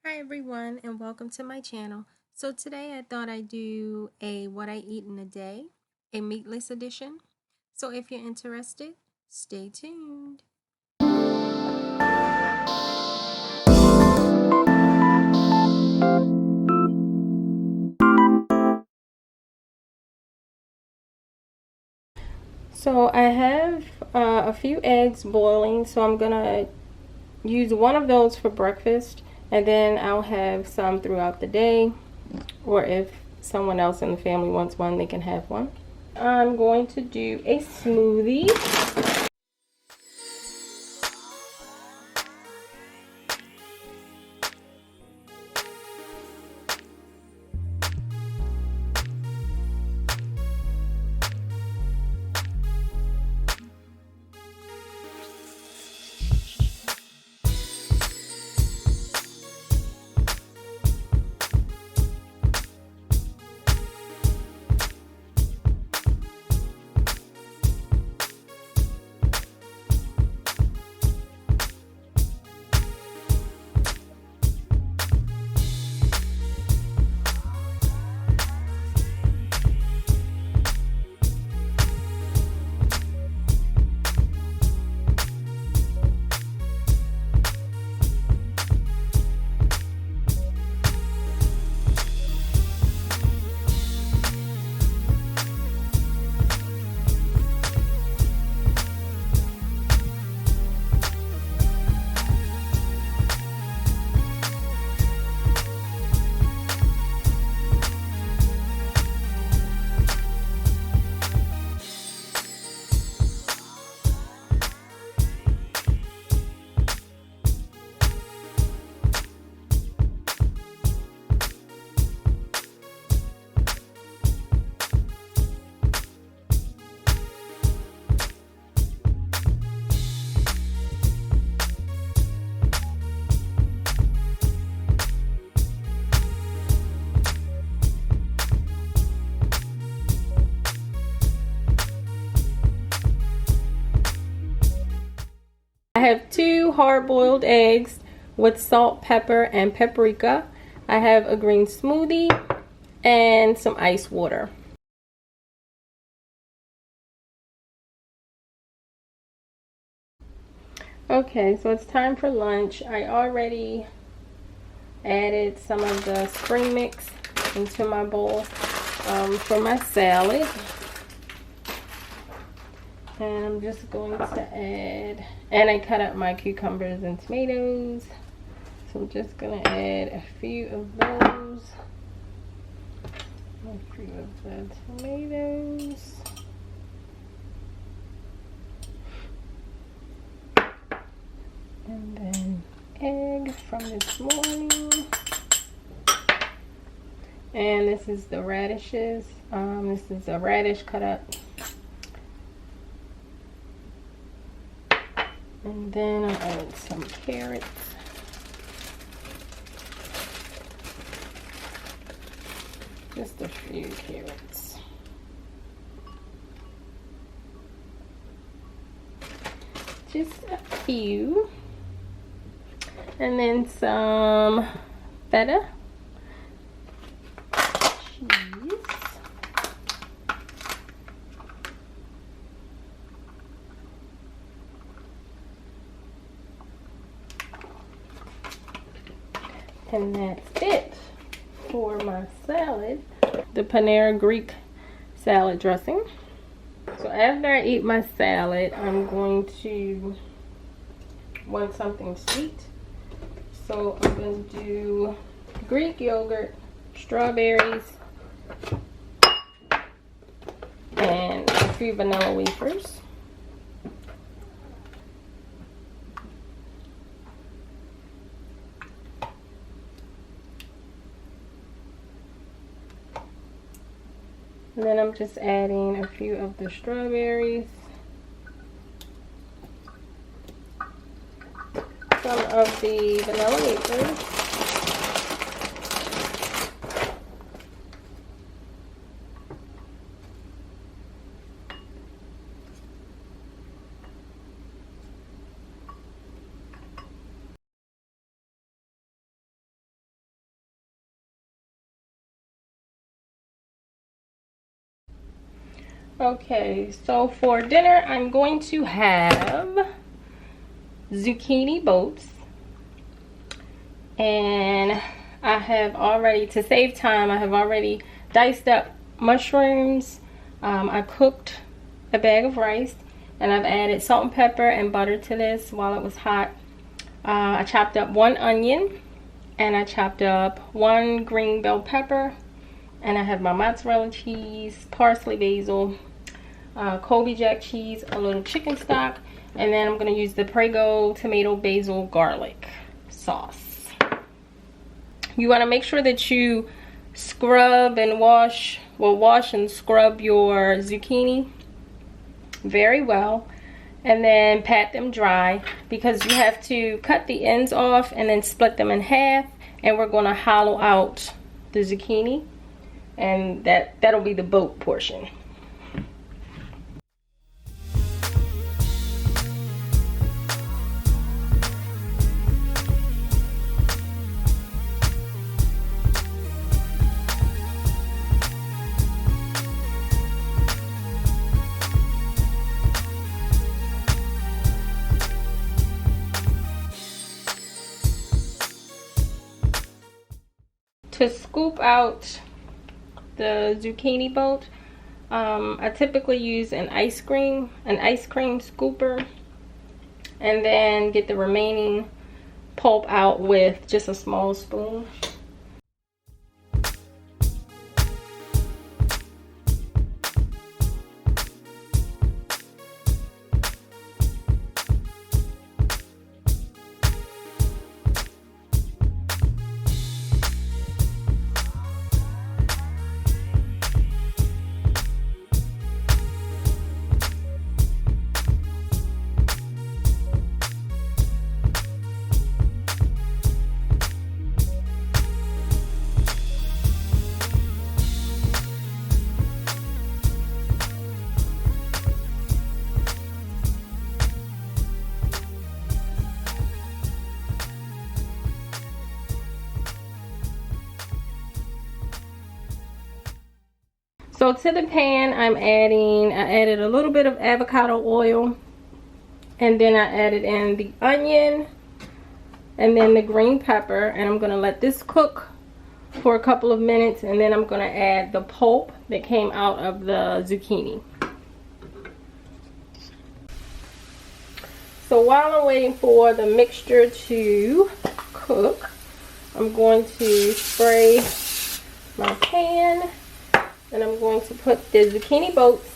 Hi everyone and welcome to my channel. So today I thought I'd do a what I eat in a day, a meatless edition. So if you're interested, stay tuned. So I have a few eggs boiling, so I'm gonna use one of those for breakfast, and then I'll have some throughout the day, or if someone else in the family wants one, they can have one. I'm going to do a smoothie. I have 2 hard-boiled eggs with salt, pepper, and paprika. I have a green smoothie and some ice water. Okay, so it's time for lunch. I already added some of the spring mix into my bowl for my salad. And I'm just going to add, and I cut up my cucumbers and tomatoes. So I'm just going to add a few of those. A few of the tomatoes. And then egg from this morning. And this is the radishes. This is a radish cut up. And then I'll add some carrots. Just a few carrots. Just a few. And then some feta. Cheese. And that's it for my salad. The Panera Greek salad dressing. So after I eat my salad, I'm going to want something sweet. So I'm going to do Greek yogurt, strawberries, and a few vanilla wafers. And then I'm just adding a few of the strawberries, some of the vanilla wafers, Okay, so for dinner I'm going to have zucchini boats, and I have already, to save time, I have already diced up mushrooms. I cooked a bag of rice, and I've added salt and pepper and butter to this while it was hot. I chopped up 1 onion, and I chopped up 1 green bell pepper, and I have my mozzarella cheese, parsley, basil, Colby Jack cheese, a little chicken stock, and then I'm going to use the Prego tomato basil garlic sauce. You want to make sure that you scrub and wash and scrub your zucchini very well, and then pat them dry, because you have to cut the ends off and then split them in half, and we're going to hollow out the zucchini, and that'll be the boat portion. To scoop out the zucchini boat, I typically use an ice cream scooper, and then get the remaining pulp out with just a small spoon. So to the pan, I added a little bit of avocado oil, and then I added in the onion and then the green pepper, and I'm going to let this cook for a couple of minutes, and then I'm going to add the pulp that came out of the zucchini. So while I'm waiting for the mixture to cook, I'm going to spray my pan, and I'm going to put the zucchini boats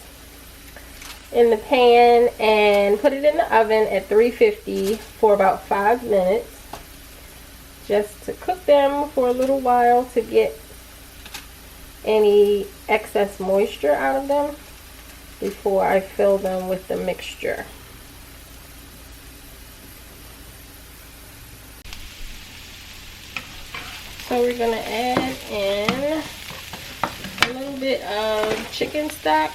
in the pan and put it in the oven at 350 for about 5 minutes, just to cook them for a little while to get any excess moisture out of them before I fill them with the mixture. So we're going to add in a little bit of chicken stock.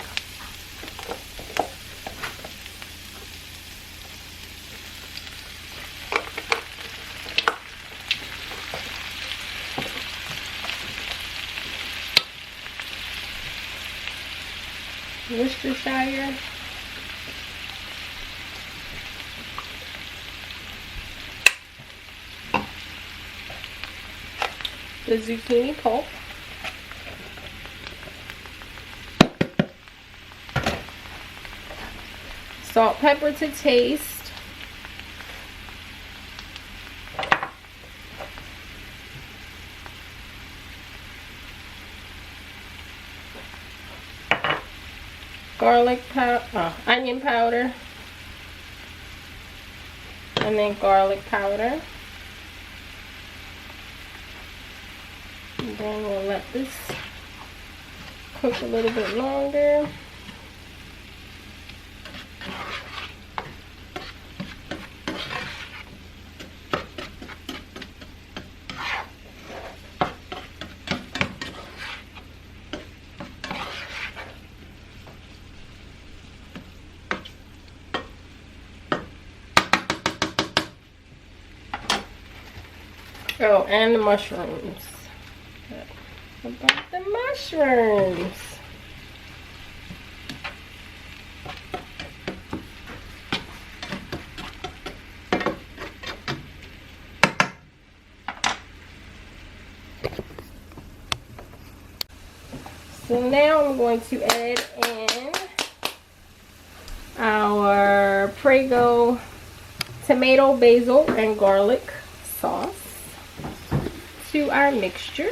Worcestershire. The zucchini pulp. Salt, pepper to taste. Garlic powder, onion powder, and then garlic powder. And then we'll let this cook a little bit longer. Oh, and the mushrooms. What about the mushrooms? So now I'm going to add in our Prego tomato, basil, and garlic sauce to our mixture.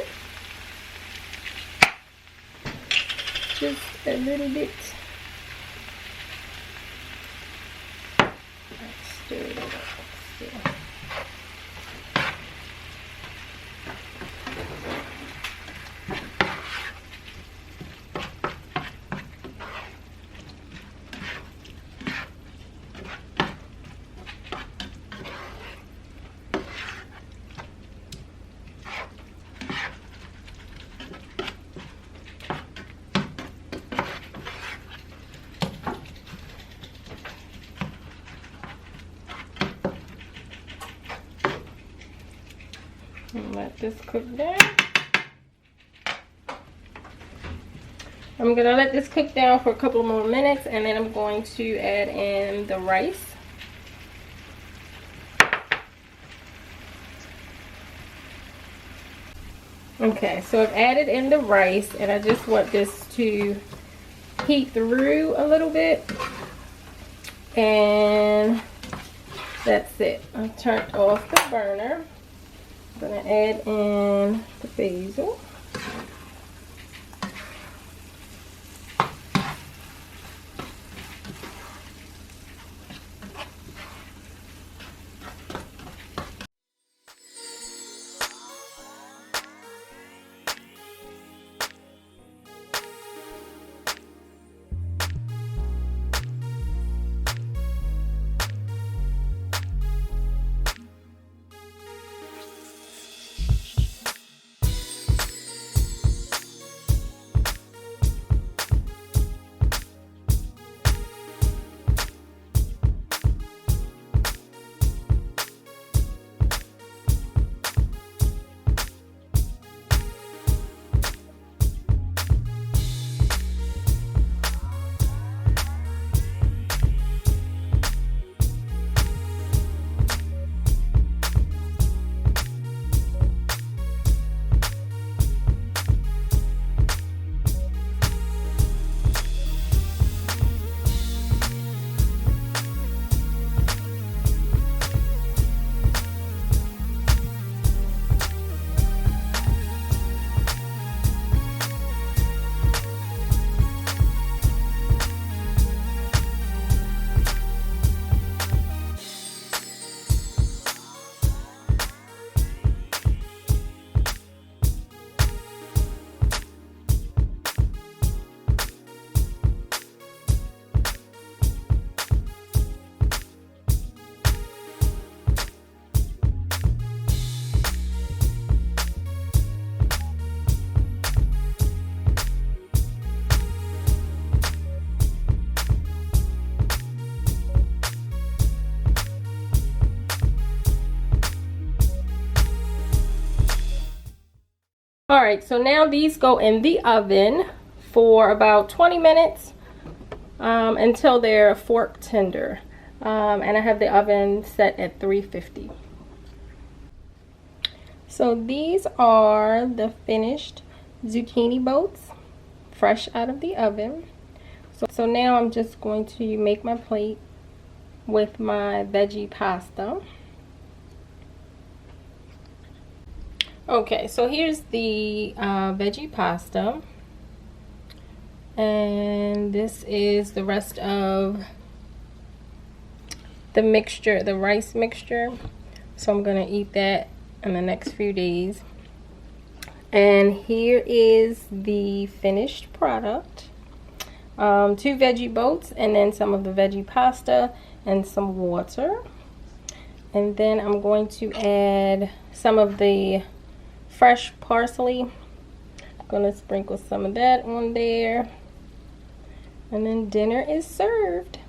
Just a little bit. Stir it up still. And let this cook down. I'm gonna let this cook down for a couple more minutes, and then I'm going to add in the rice. Okay, so I've added in the rice, and I just want this to heat through a little bit, and that's it. I've turned off the burner. I'm gonna add in the basil. All right, so now these go in the oven for about 20 minutes until they're fork tender. And I have the oven set at 350. So these are the finished zucchini boats, fresh out of the oven. So now I'm just going to make my plate with my veggie pasta. Okay, so here's the veggie pasta, and this is the rest of the mixture, the rice mixture. So I'm gonna eat that in the next few days. And here is the finished product. 2 veggie boats, and then some of the veggie pasta and some water. And then I'm going to add some of the fresh parsley. I'm gonna sprinkle some of that on there, and then dinner is served.